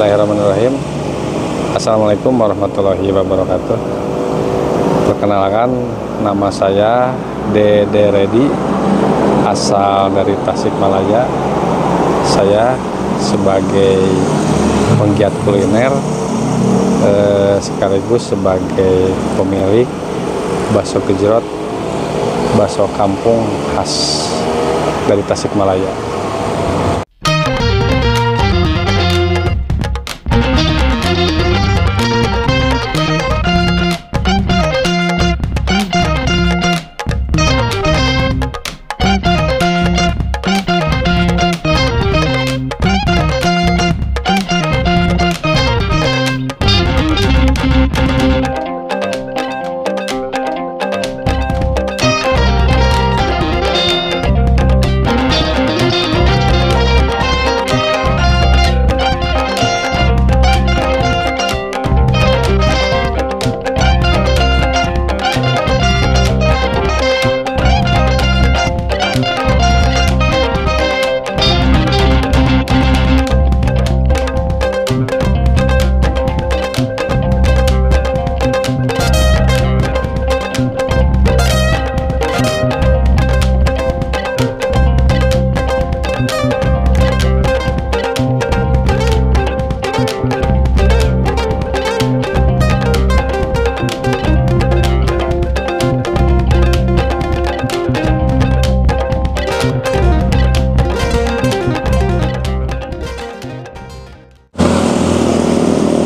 Bismillahirrahmanirrahim. Assalamualaikum warahmatullahi wabarakatuh. Perkenalkan, nama saya Dede Redi, asal dari Tasikmalaya. Saya sebagai penggiat kuliner sekaligus sebagai pemilik bakso gejrot, bakso kampung khas dari Tasikmalaya.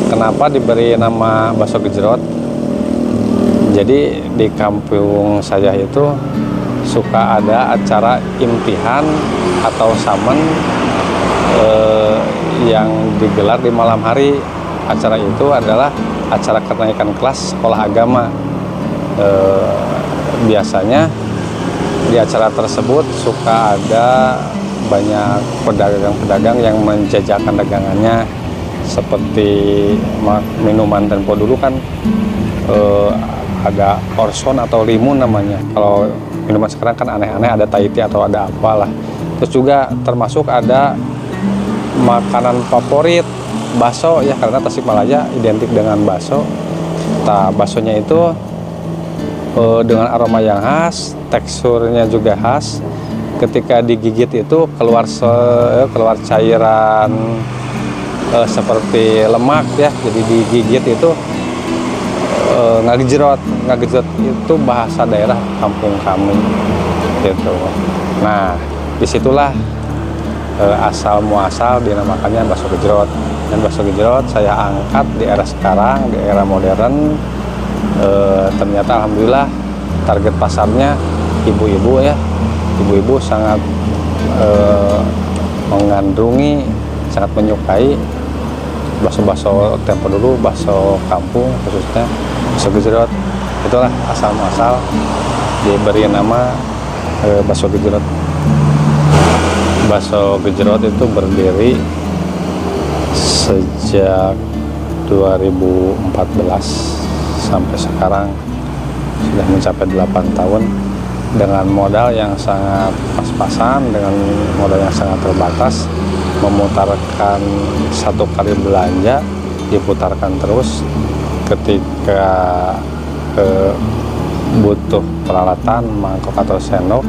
Kenapa diberi nama bakso gejrot? Jadi di kampung saya itu suka ada acara imtihan atau samen yang digelar di malam hari. Acara itu adalah acara kenaikan kelas sekolah agama. Biasanya di acara tersebut suka ada banyak pedagang-pedagang yang menjajakan dagangannya, seperti minuman tempo dulu kan ada Orson atau limun namanya. Kalau minuman sekarang kan aneh-aneh, ada Thai tea atau ada apalah. Terus juga termasuk ada makanan favorit, bakso ya, karena Tasikmalaya identik dengan bakso. Nah, baksonya itu dengan aroma yang khas, teksturnya juga khas. Ketika digigit itu keluar cairan seperti lemak ya, jadi digigit itu ngagejrot itu bahasa daerah kampung kami gitu. Nah, disitulah asal muasal dinamakannya bakso gejrot. Dan bakso gejrot saya angkat di era sekarang, di era modern. Ternyata alhamdulillah target pasarnya ibu-ibu ya, ibu-ibu sangat mengandungi, sangat menyukai bakso-bakso tempo dulu, bakso kampung khususnya bakso gejrot. Itulah asal muasal diberi nama bakso gejrot. Bakso gejrot itu berdiri sejak 2014 sampai sekarang sudah mencapai 8 tahun dengan modal yang sangat pas-pasan, dengan modal yang sangat terbatas. Memutarkan satu kali belanja, diputarkan terus. Ketika butuh peralatan mangkok atau sendok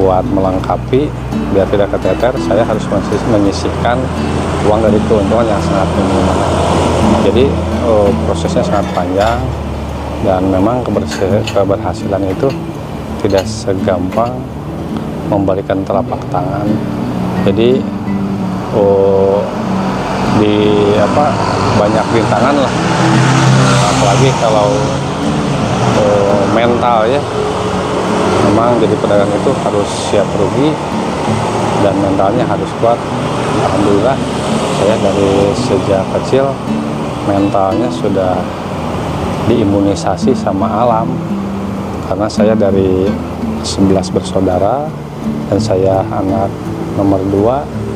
buat melengkapi biar tidak keteter, saya harus menyisihkan uang dari keuntungan yang sangat minimal. Jadi prosesnya sangat panjang, dan memang keberhasilan itu tidak segampang membalikan telapak tangan. Jadi banyak rintangan lah, apalagi kalau mental ya. Memang jadi pedagang itu harus siap rugi dan mentalnya harus kuat. Alhamdulillah saya dari sejak kecil mentalnya sudah diimunisasi sama alam, karena saya dari 11 bersaudara dan saya anak nomor 2.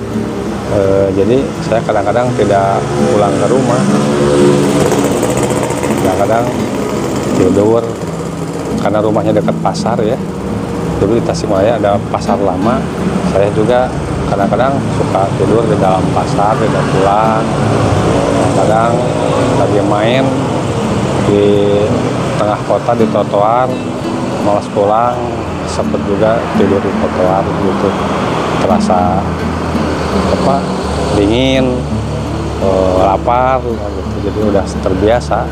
Jadi saya kadang-kadang tidak pulang ke rumah, kadang-kadang tidur karena rumahnya dekat pasar ya. Dulu di Tasikmalaya ada pasar lama, saya juga kadang-kadang suka tidur di dalam pasar, tidak pulang. Kadang lagi main di tengah kota di trotoar, malas pulang, sempat juga tidur di trotoar gitu. Terasa dingin, lapar gitu. Jadi udah terbiasa.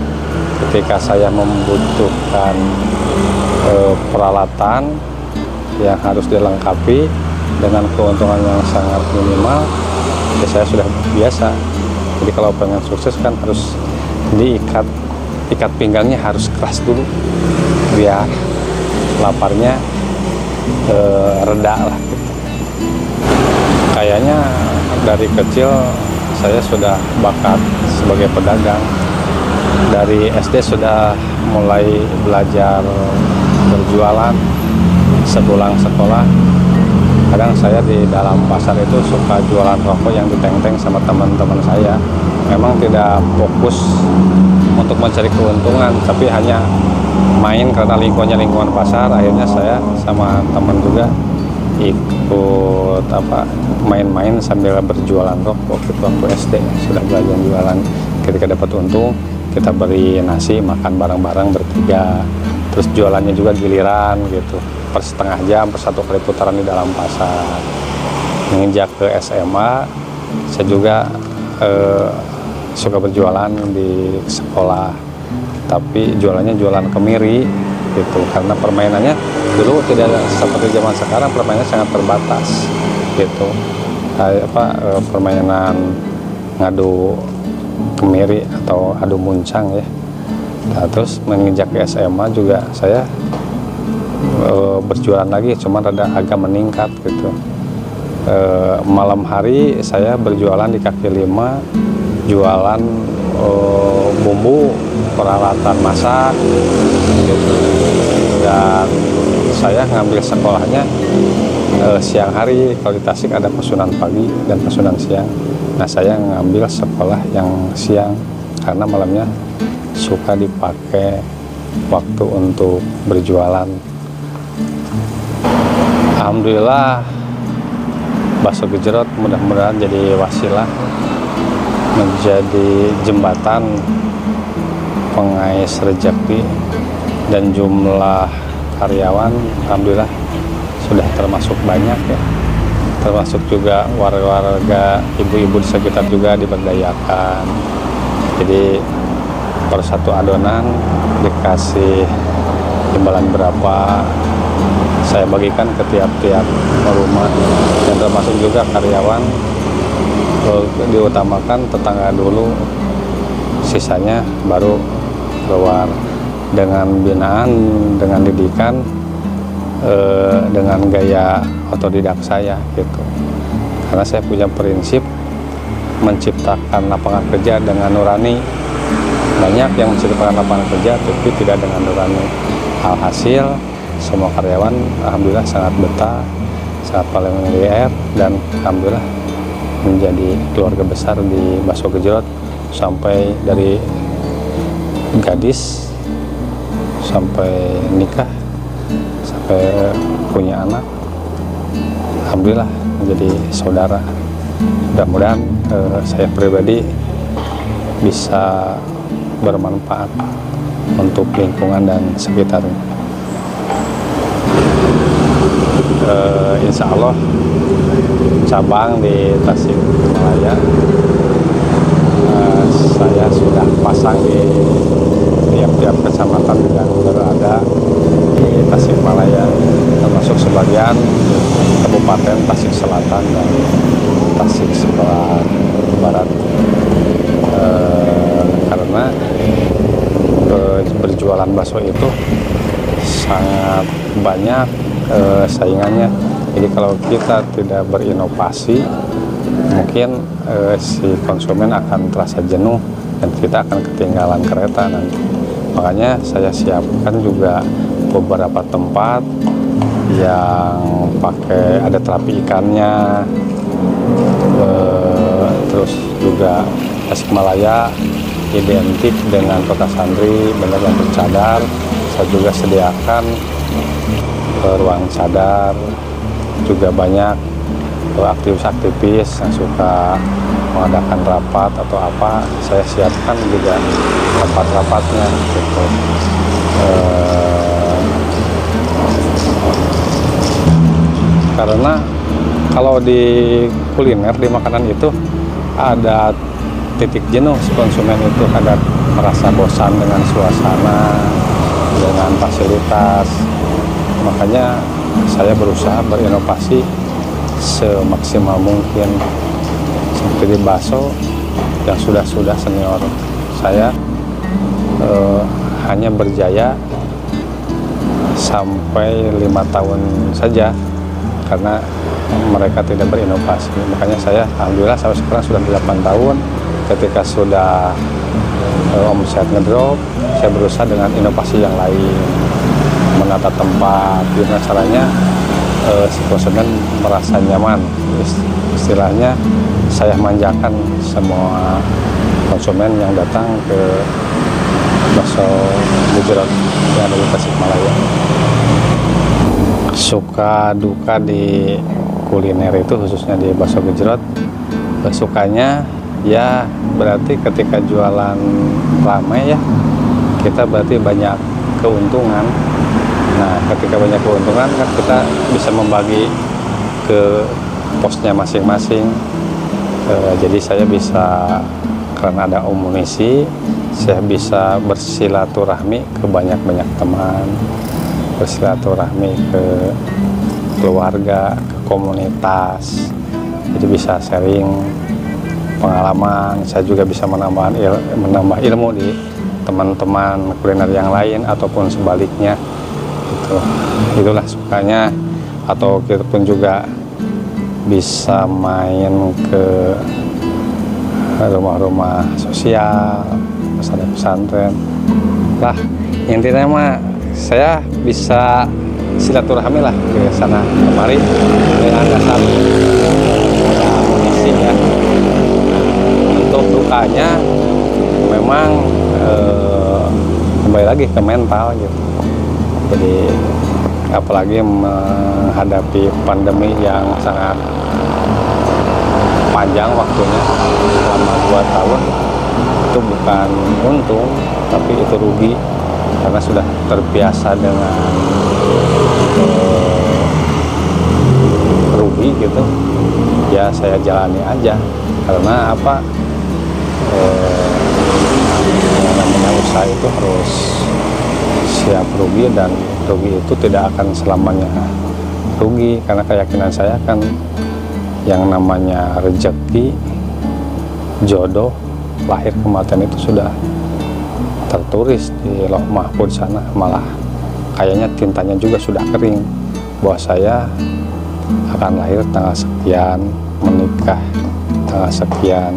Ketika saya membutuhkan peralatan yang harus dilengkapi dengan keuntungan yang sangat minimal, ya saya sudah biasa. Jadi kalau pengen sukses kan harus ikat pinggangnya harus keras dulu biar laparnya reda lah gitu. Kayaknya dari kecil saya sudah bakat sebagai pedagang. Dari SD sudah mulai belajar berjualan. Sepulang sekolah, kadang saya di dalam pasar itu suka jualan rokok yang diteng-teng sama teman-teman saya. Memang tidak fokus untuk mencari keuntungan, tapi hanya main karena lingkungan pasar. Akhirnya saya sama teman juga ikut main-main sambil berjualan rokok. Waktu SD sudah belajar jualan. Ketika dapat untung, kita beri nasi, makan bareng-bareng bertiga. Terus jualannya juga giliran gitu, per setengah jam, per satu kali putaran di dalam pasar. Menginjak ke SMA, saya juga suka berjualan di sekolah, tapi jualannya jualan kemiri gitu, karena permainannya dulu tidak seperti zaman sekarang, permainannya sangat terbatas gitu. Permainan ngadu kemiri atau adu muncang ya. Nah, terus menginjak ke SMA juga saya berjualan lagi, cuman agak meningkat gitu. Malam hari saya berjualan di kaki lima, jualan bumbu, peralatan masak gitu. Dan saya ngambil sekolahnya siang hari. Kalau di Tasik ada pesunan pagi dan pesunan siang. Nah, saya ngambil sekolah yang siang karena malamnya suka dipakai waktu untuk berjualan. Alhamdulillah, bakso gejrot mudah-mudahan jadi wasilah, menjadi jembatan pengais rezeki, dan jumlah karyawan alhamdulillah sudah termasuk banyak ya. Termasuk juga warga-warga, ibu-ibu di sekitar juga diberdayakan. Jadi per satu adonan dikasih imbalan berapa, saya bagikan ke tiap-tiap rumah, dan termasuk juga karyawan diutamakan tetangga dulu, sisanya baru keluar. Dengan binaan, dengan didikan, dengan gaya otodidak saya gitu. Karena saya punya prinsip menciptakan lapangan kerja dengan nurani. Banyak yang menciptakan lapangan kerja tapi tidak dengan nurani. Alhasil semua karyawan alhamdulillah sangat betah, sangat paling GR, dan alhamdulillah menjadi keluarga besar di Bakso Gejrot, sampai dari gadis sampai nikah sampai punya anak, alhamdulillah menjadi saudara. Mudah-mudahan saya pribadi bisa bermanfaat untuk lingkungan dan sekitarnya. Insya Allah cabang di Tasikmalaya saya sudah pasang di tiap-tiap kecamatan yang berada di Tasikmalaya, termasuk sebagian Kabupaten Tasik Selatan dan Tasik sebelah barat. Karena berjualan bakso itu sangat banyak saingannya. Jadi kalau kita tidak berinovasi, mungkin si konsumen akan terasa jenuh dan kita akan ketinggalan kereta nanti. Makanya saya siapkan juga beberapa tempat yang pakai ada terapi ikannya, terus juga Tasikmalaya identik dengan kota santri, benar yang bercadar. Saya juga sediakan ruang cadar, juga banyak aktivis-aktivis yang suka mengadakan rapat atau apa, saya siapkan juga rapat-rapatnya gitu. Karena kalau di kuliner, di makanan itu ada titik jenuh si konsumen itu, ada merasa bosan dengan suasana, dengan fasilitas. Makanya saya berusaha berinovasi semaksimal mungkin. Seperti di bakso yang sudah senior saya hanya berjaya sampai 5 tahun saja karena mereka tidak berinovasi. Makanya saya alhamdulillah sampai sekarang sudah 8 tahun. Ketika sudah omset ngedrop, saya berusaha dengan inovasi yang lain, menata tempat, gimana caranya si konsumen merasa nyaman. Istilahnya saya manjakan semua konsumen yang datang ke bakso Gejrot yang ada di Tasikmalaya. Suka duka di kuliner itu, khususnya di bakso Gejrot, sukanya ya berarti ketika jualan ramai ya, kita berarti banyak keuntungan. Nah, ketika banyak keuntungan kan kita bisa membagi ke posnya masing-masing. Jadi saya bisa, karena ada amunisi, saya bisa bersilaturahmi ke banyak-banyak teman, bersilaturahmi ke keluarga, ke komunitas. Jadi bisa sharing pengalaman. Saya juga bisa menambah ilmu di teman-teman kuliner yang lain ataupun sebaliknya. Itulah sukanya. Atau kita pun juga bisa main ke rumah-rumah sosial, pesantren lah. Intinya mah saya bisa silaturahmi lah ke sana kemari dengan dasar ada amunisi ya. Untuk dukanya memang kembali lagi ke mental gitu. Jadi apalagi menghadapi pandemi yang sangat panjang waktunya selama 2 tahun, itu bukan untung tapi itu rugi karena sudah terbiasa dengan rugi gitu ya. Saya jalani aja karena apa, yang namanya usaha itu harus siap rugi, dan rugi itu tidak akan selamanya rugi karena keyakinan saya kan yang namanya rezeki, jodoh, lahir kematian itu sudah tertulis di Lauh Mahfuz sana. Malah kayaknya tintanya juga sudah kering bahwa saya akan lahir tanggal sekian, menikah tanggal sekian,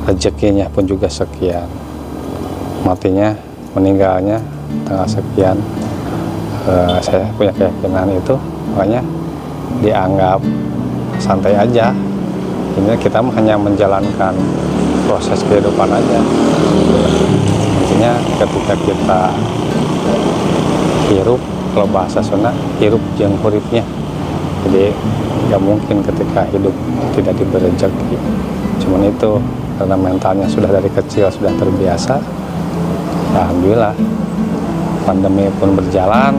rezekinya pun juga sekian, matinya, meninggalnya tanggal sekian. Saya punya keyakinan itu, makanya dianggap santai aja. Ini kita hanya menjalankan proses kehidupan aja. Intinya ketika kita hirup, kalau bahasa Sunda, hirup jeung huripnya. Jadi nggak mungkin ketika hidup tidak diberi rezeki. Cuman itu karena mentalnya sudah dari kecil sudah terbiasa. Alhamdulillah pandemi pun berjalan,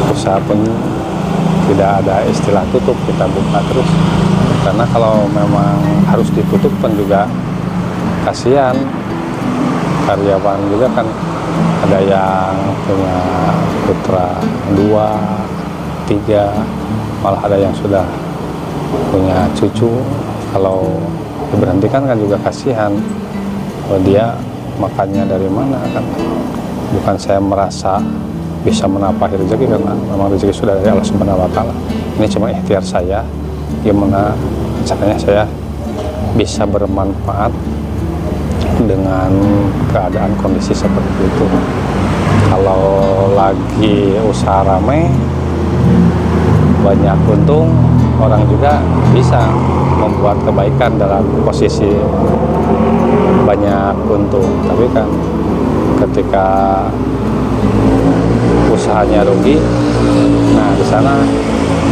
usaha pun tidak ada istilah tutup, kita buka terus. Karena kalau memang harus ditutup pun juga kasihan karyawan juga kan, ada yang punya putra 2, 3, malah ada yang sudah punya cucu. Kalau diberhentikan kan juga kasihan, dia makannya dari mana kan. Bukan saya merasa bisa menapahi rezeki, karena memang rezeki sudah dari Allah Subhanahu wa Ta'ala. Ini cuma ikhtiar saya, gimana caranya saya bisa bermanfaat dengan keadaan kondisi seperti itu. Kalau lagi usaha ramai, banyak untung, orang juga bisa membuat kebaikan dalam posisi banyak untung. Tapi kan ketika usahanya rugi, nah di sana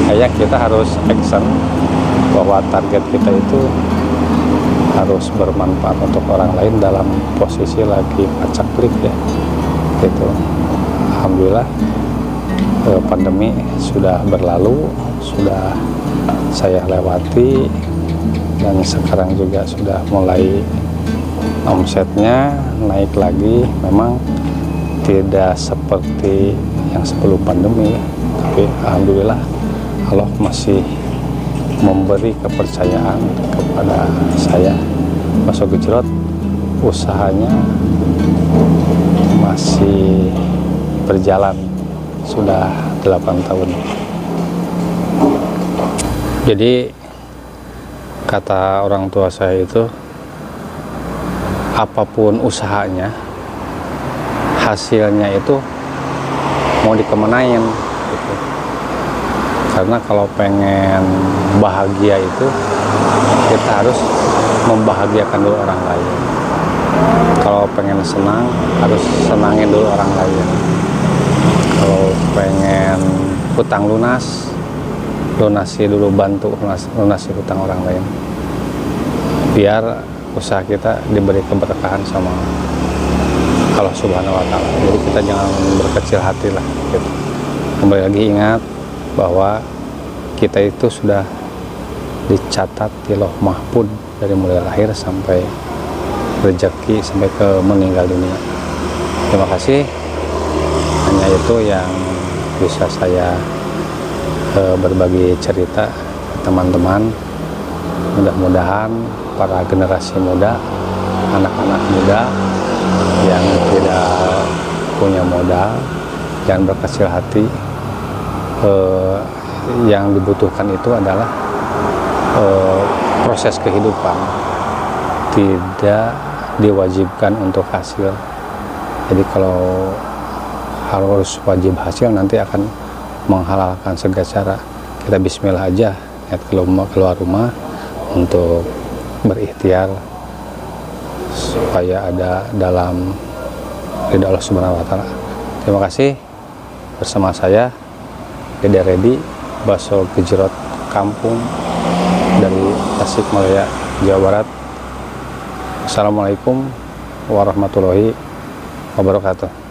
kayak kita harus action bahwa target kita itu harus bermanfaat untuk orang lain dalam posisi lagi pacaklik ya gitu. Alhamdulillah pandemi sudah berlalu, sudah saya lewati, dan sekarang juga sudah mulai omsetnya naik lagi. Memang tidak seperti yang sebelum pandemi, tapi alhamdulillah Allah masih memberi kepercayaan kepada saya. Bakso Gejrot usahanya masih berjalan sudah 8 tahun. Jadi kata orang tua saya itu, apapun usahanya, hasilnya itu mau dikemenain gitu. Karena kalau pengen bahagia itu kita harus membahagiakan dulu orang lain. Kalau pengen senang harus senangin dulu orang lain. Kalau pengen hutang lunas, lunasi dulu, bantu lunasi hutang orang lain, biar usaha kita diberi keberkahan sama Allah Subhanahu wa Ta'ala. Jadi kita jangan berkecil hati lah gitu. Kembali lagi ingat bahwa kita itu sudah dicatat di Lauh Mahfuz dari mulai lahir sampai rezeki, sampai ke meninggal dunia. Terima kasih. Hanya itu yang bisa saya berbagi cerita ke teman-teman. Mudah-mudahan para generasi muda, anak-anak muda yang tidak punya modal, jangan berkecil hati. Yang dibutuhkan itu adalah proses kehidupan, tidak diwajibkan untuk hasil. Jadi kalau harus wajib hasil, nanti akan menghalalkan segala cara. Kita bismillah aja, niat keluar rumah untuk berikhtiar supaya ada dalam ridha Allah Subhanahu wa Ta'ala. Terima kasih. Bersama saya Dede Redi, Bakso Gejrot Kampung dari Tasikmalaya, Jawa Barat. Assalamualaikum warahmatullahi wabarakatuh.